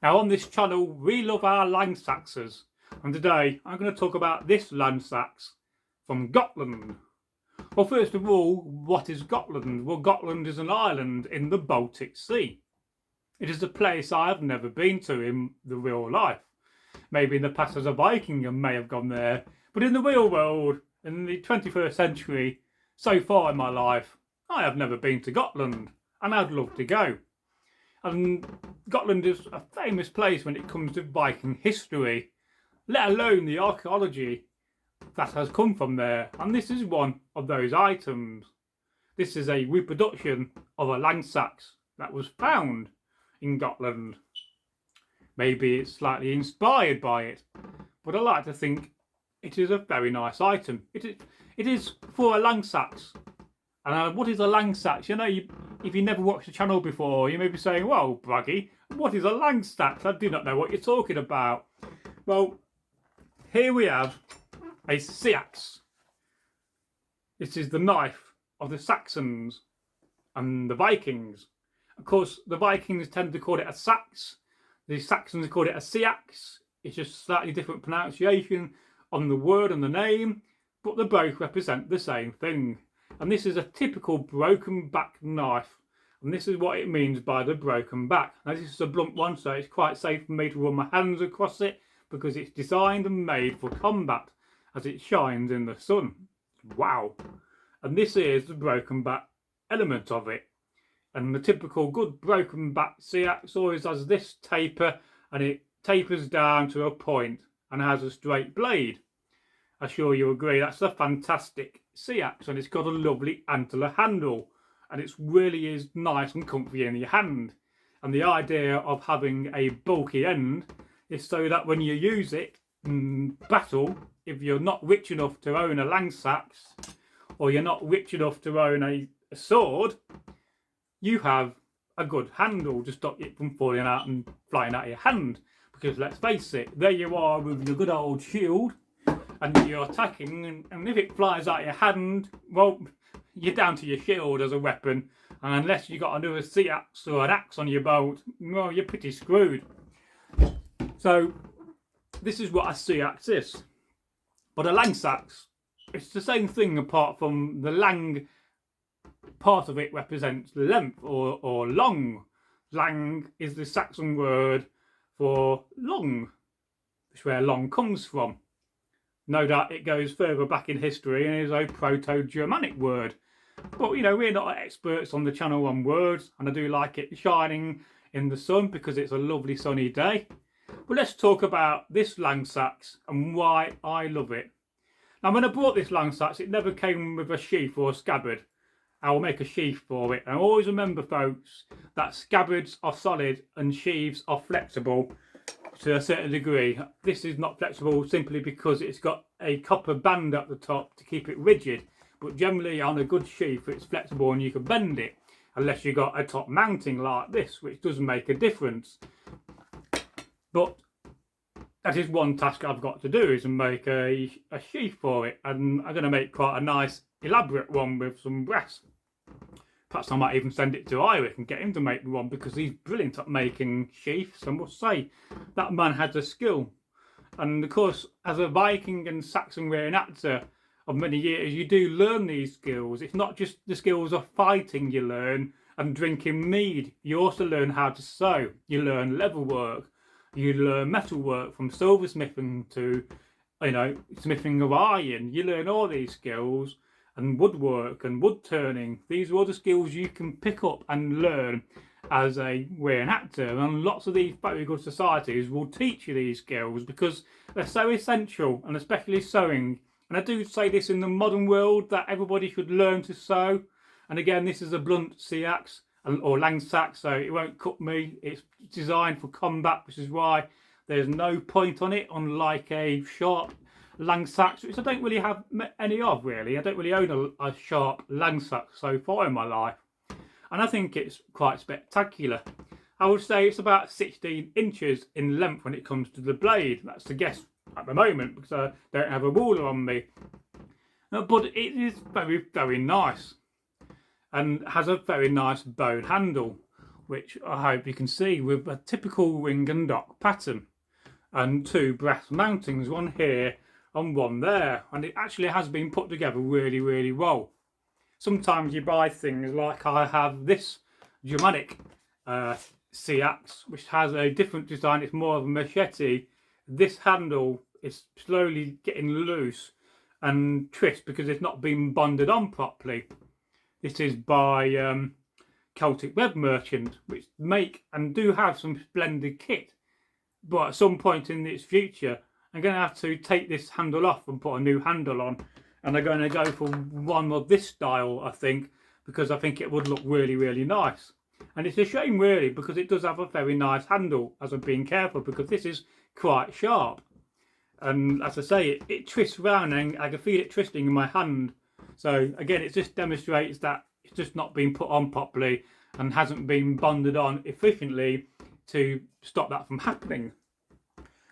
Now on this channel we love our Anglo-Saxons, and today I'm going to talk about this Anglo-Sax from Gotland. Well, first of all, what is Gotland? Well, Gotland is an island in the Baltic Sea. It is a place I have never been to in the real life. Maybe in the past as a Viking I may have gone there, but in the real world, in the 21st century, so far in my life, I have never been to Gotland, and I'd love to go. And Gotland is a famous place when it comes to Viking history, let alone the archaeology that has come from there. And this is one of those items. This is a reproduction of a Anglo-Sax that was found in Gotland. Maybe it's slightly inspired by it, but I like to think it is a very nice item. It is for a Anglo-Sax. And what is a Anglo-Sax? You know, if you never watched the channel before, you may be saying, well, Braggy, what is a Anglo-Sax? I do not know what you're talking about. Well, here we have a seaxe. This is the knife of the Saxons and the Vikings. Of course, the Vikings tend to call it a sax. The Saxons call it a seaxe. It's just slightly different pronunciation on the word and the name, but they both represent the same thing. And this is a typical broken back knife. And this is what it means by the broken back. Now this is a blunt one, so it's quite safe for me to run my hands across it because it's designed and made for combat as it shines in the sun. Wow. And this is the broken back element of it. And the typical good broken back seaxe always has this taper, and it tapers down to a point and has a straight blade. I'm sure you agree that's a fantastic seaxe, and it's got a lovely antler handle, and it really is nice and comfy in your hand. And the idea of having a bulky end is so that when you use it in battle, if you're not rich enough to own a Anglo-Sax, or you're not rich enough to own a sword, you have a good handle to stop it from falling out and flying out of your hand. Because let's face it, there you are with your good old shield, and you're attacking, and if it flies out of your hand, well, you're down to your shield as a weapon, and unless you got another seaxe or an axe on your boat, well, you're pretty screwed. So this is what a seaxe is. But a Anglo-Sax, it's the same thing, apart from the lang part of it represents length or long. Lang is the Saxon word for long. That's where long comes from. No doubt it goes further back in history and is a Proto-Germanic word. But, you know, we're not experts on the channel on words, and I do like it shining in the sun because it's a lovely sunny day. But let's talk about this Anglo-Sax and why I love it. Now, when I bought this Anglo-Sax, it never came with a sheath or a scabbard. I will make a sheath for it. And always remember, folks, that scabbards are solid and sheaths are flexible to a certain degree. This is not flexible simply because it's got a copper band at the top to keep it rigid, but generally on a good sheath it's flexible and you can bend it, unless you got a top mounting like this, which does make a difference. But that is one task I've got to do, is to make a sheath for it, and I'm going to make quite a nice elaborate one with some brass. Perhaps I might even send it to Iric and get him to make me one, because he's brilliant at making sheaths. I must say, that man has a skill. And of course, as a Viking and Saxon re-enactor of many years, you do learn these skills. It's not just the skills of fighting you learn and drinking mead. You also learn how to sew. You learn leather work. You learn metal work, from silversmithing to, you know, smithing of iron. You learn all these skills, and woodwork and wood turning. These are all the skills you can pick up and learn as a re-enactor, and lots of these very good societies will teach you these skills because they're so essential, and especially sewing. And I do say this in the modern world, that everybody should learn to sew. And again, this is a blunt seaxe or Anglo-Sax, so it won't cut me. It's designed for combat, which is why there's no point on it, unlike a sharp Anglo-Sax, which I don't really have any of, really. I don't really own a sharp Anglo-Sax so far in my life, and I think it's quite spectacular. I would say it's about 16 inches in length when it comes to the blade. That's the guess at the moment because I don't have a ruler on me, but it is very, very nice and has a very nice bone handle. which I hope you can see, with a typical ring and dock pattern, and 2 brass mountings, one here and one there, and it actually has been put together really, really well. Sometimes you buy things like I have this Germanic seaxe, which has a different design. It's more of a machete. This handle is slowly getting loose and twist because it's not been bonded on properly. This is by Celtic Web Merchant, which make and do have some splendid kit. But at some point in its future, I'm going to have to take this handle off and put a new handle on. And I'm going to go for one of this style, I think, because I think it would look really, really nice. And it's a shame, really, because it does have a very nice handle, as I'm being careful, because this is quite sharp. And as I say, it twists around and I can feel it twisting in my hand. So again, it just demonstrates that it's just not been put on properly and hasn't been bonded on efficiently to stop that from happening.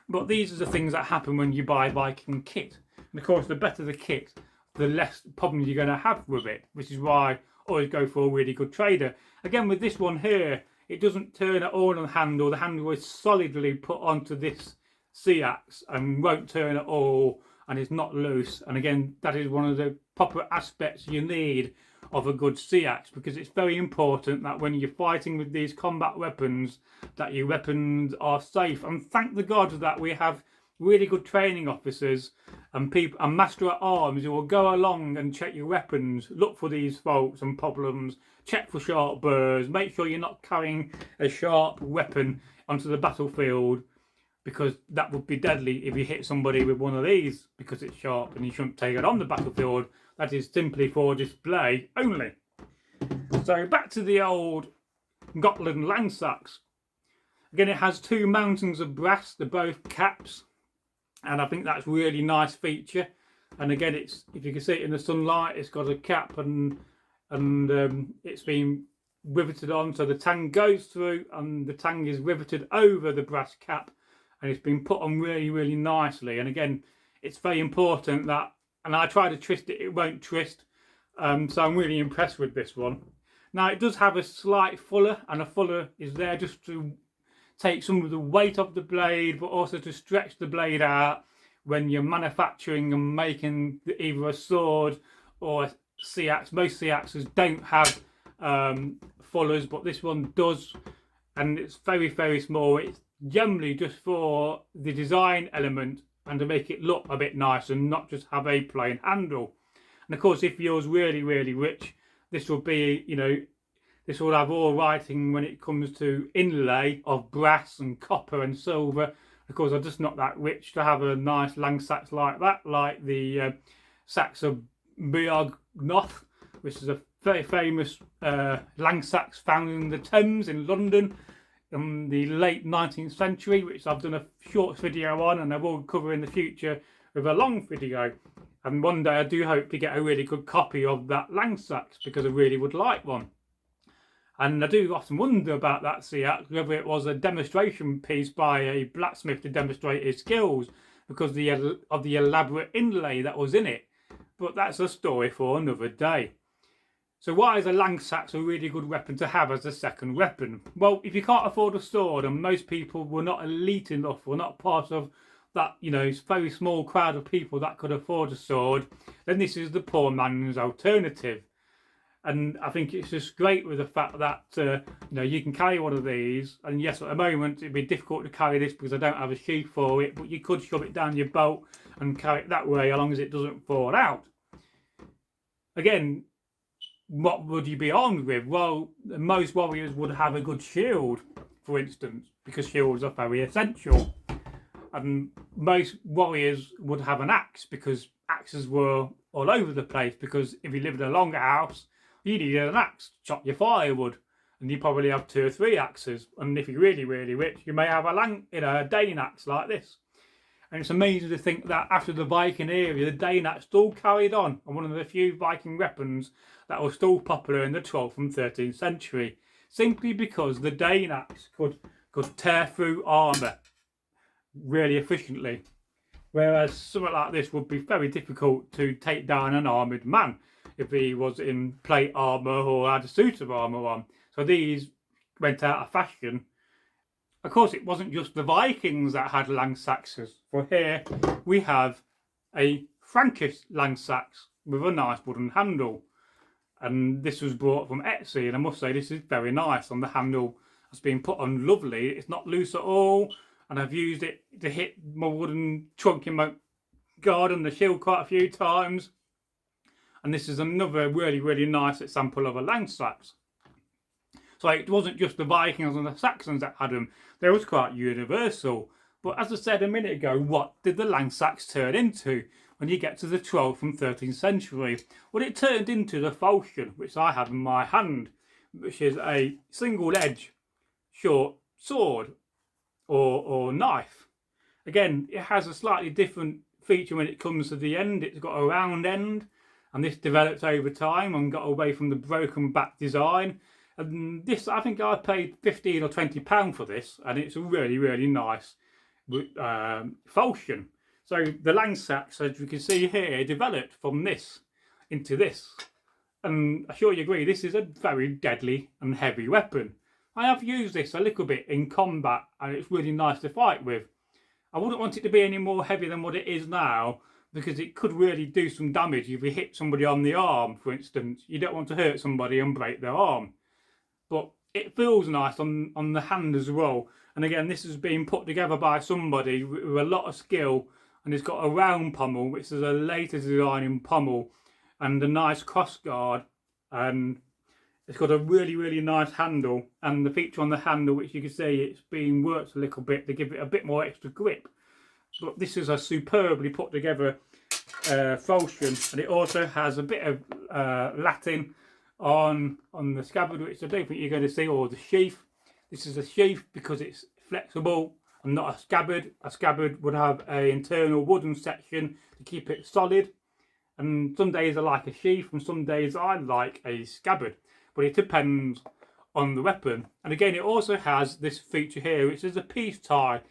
But these are the things that happen when you buy Viking kit. And of course, the better the kit, the less problems you're going to have with it, which is why I always go for a really good trader. Again, with this one here, it doesn't turn at all on the handle. The handle is solidly put onto this seaxe and won't turn at all, and it's not loose. And again, that is one of the proper aspects you need of a good seaxe, because it's very important that when you're fighting with these combat weapons, that your weapons are safe. And thank the gods that we have really good training officers and people and master at arms who will go along and check your weapons, look for these faults and problems, check for sharp burrs, make sure you're not carrying a sharp weapon onto the battlefield, because that would be deadly if you hit somebody with one of these because it's sharp, and you shouldn't take it on the battlefield. That is simply for display only. So back to the old Gotland Langsax. Again, it has 2 mountings of brass, they're both caps, and I think that's a really nice feature. And again, it's, if you can see it in the sunlight, it's got a cap and it's been riveted on, so the tang goes through and the tang is riveted over the brass cap, and it's been put on really, really nicely. And again, it's very important that, and I try to twist it, it won't twist, so I'm really impressed with this one. Now, it does have a slight fuller, and a fuller is there just to take some of the weight off the blade, but also to stretch the blade out when you're manufacturing and making either a sword or a seaxe. Most seaxes don't have fullers, but this one does, and it's very, very small. It's generally just for the design element and to make it look a bit nice and not just have a plain handle. And of course, if yours really, really rich, this will be, you know, this will have all writing when it comes to inlay of brass and copper and silver. Of course, I'm just not that rich to have a nice Langsax like that, like the Saxe of Beagnoth, which is a very famous Langsax found in the Thames in London in the late 19th century, which I've done a short video on, and I will cover in the future with a long video. And one day I do hope to get a really good copy of that Langsax, because I really would like one. And I do often wonder about that seaxe, whether it was a demonstration piece by a blacksmith to demonstrate his skills because of the elaborate inlay that was in it. But that's a story for another day. So why is a Langsax a really good weapon to have as a second weapon? Well, if you can't afford a sword, and most people were not elite enough or not part of that, you know, very small crowd of people that could afford a sword, then this is the poor man's alternative. And I think it's just great with the fact that, you know, you can carry one of these. And yes, at the moment, it'd be difficult to carry this because I don't have a sheath for it. But you could shove it down your belt and carry it that way, as long as it doesn't fall out. Again, what would you be armed with? Well, most warriors would have a good shield, for instance, because shields are very essential. And most warriors would have an axe, because axes were all over the place. Because if you lived in a longer house, you needed an axe to chop your firewood, and you probably have 2 or 3 axes. And if you're really, really rich, you may have a Dane axe like this. And it's amazing to think that after the Viking era, the Dane axe still carried on, and one of the few Viking weapons that was still popular in the 12th and 13th century, simply because the Dane axe could tear through armour really efficiently, whereas something like this would be very difficult to take down an armoured man if he was in plate armour or had a suit of armour on. So these went out of fashion. Of course, it wasn't just the Vikings that had lang-saxes. For here we have a Frankish lang-sax with a nice wooden handle. And this was brought from Etsy, and I must say this is very nice. On the handle has been put on lovely. It's not loose at all, and I've used it to hit my wooden trunk in my garden, the shield, quite a few times. And this is another really nice example of a lang-sax. So it wasn't just the Vikings and the Saxons that had them. They was quite universal. But as I said a minute ago, what did the lang-sax turn into when you get to the 12th and 13th century? Well, it turned into the falchion, which I have in my hand, which is a single edge short sword or knife. Again, it has a slightly different feature when it comes to the end. It's got a round end, and this developed over time and got away from the broken back design. And this, I think I paid £15 or £20 for this, and it's a really nice falchion. So the lang-sax, as you can see here, developed from this into this. And I'm sure you agree, this is a very deadly and heavy weapon. I have used this a little bit in combat, and it's really nice to fight with. I wouldn't want it to be any more heavy than what it is now, because it could really do some damage if you hit somebody on the arm, for instance. You don't want to hurt somebody and break their arm. But it feels nice on the hand as well. And again, this is being put together by somebody with a lot of skill, and it's got a round pommel, which is a later design in pommel, and a nice cross guard, and it's got a really nice handle. And the feature on the handle, which you can see, it's being worked a little bit to give it a bit more extra grip. But this is a superbly put together falchion, and it also has a bit of Latin on the scabbard, which I don't think you're going to see, or the sheath. This is a sheath because it's flexible and not a scabbard. A scabbard would have an internal wooden section to keep it solid, and some days I like a sheath and some days I like a scabbard, but it depends on the weapon. And again, it also has this feature here, which is a peace tie,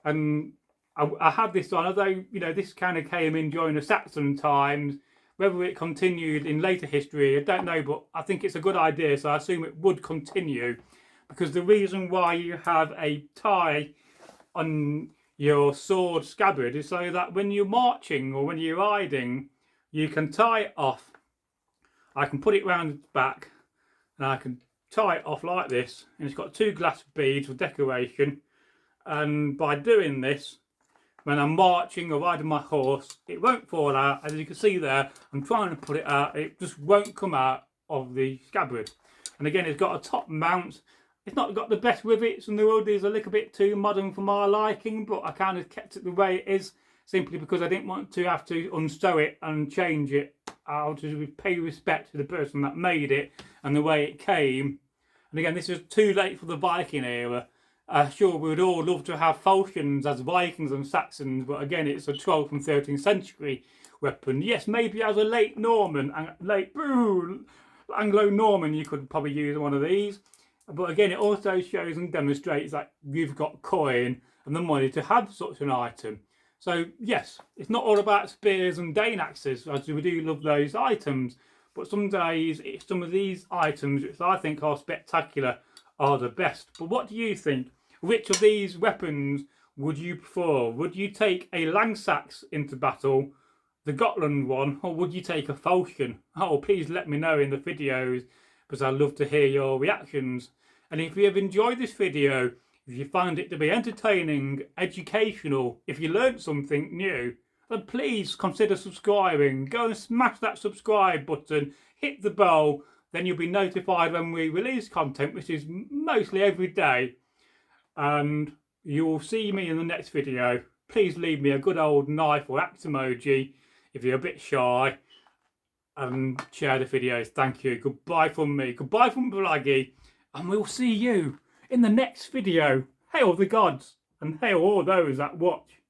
and I had this on, although, you know, this kind of came in during the Saxon times. Whether it continued in later history, I don't know, but I think it's a good idea, so I assume it would continue, because the reason why you have a tie on your sword scabbard is so that when you're marching or when you're riding, you can tie it off. I can put it round the back, and I can tie it off like this, and it's got 2 glass beads for decoration. And by doing this, when I'm marching or riding my horse, it won't fall out. As you can see there, I'm trying to put it out, it just won't come out of the scabbard. And again, it's got a top mount. It's not got the best rivets, and the wood is a little bit too modern for my liking, but I kind of kept it the way it is, simply because I didn't want to have to unsew it and change it. I'll just pay respect to the person that made it and the way it came. And again, this was too late for the Viking era. Sure, we would all love to have falchions as Vikings and Saxons, but again, it's a 12th and 13th century weapon. Yes, maybe as a late Norman, Anglo-Norman, you could probably use one of these. But again, it also shows and demonstrates that you've got coin and the money to have such an item. So yes, it's not all about spears and Dane axes, as we do love those items, but some days it's some of these items which I think are spectacular are the best. But what do you think? Which of these weapons would you prefer? Would you take a lang-sax into battle, the Gotland one, or would you take a falchion? Oh, please let me know in the videos, because I'd love to hear your reactions. And if you have enjoyed this video, if you found it to be entertaining, educational, if you learned something new, then please consider subscribing. Go and smash that subscribe button, hit the bell, then you'll be notified when we release content, which is mostly every day. And you will see me in the next video. Please leave me a good old knife or axe emoji if you're a bit shy, and share the videos. Thank you. Goodbye from me. Goodbye from Blaggy. And we'll see you in the next video. Hail the gods, and hail all those that watch.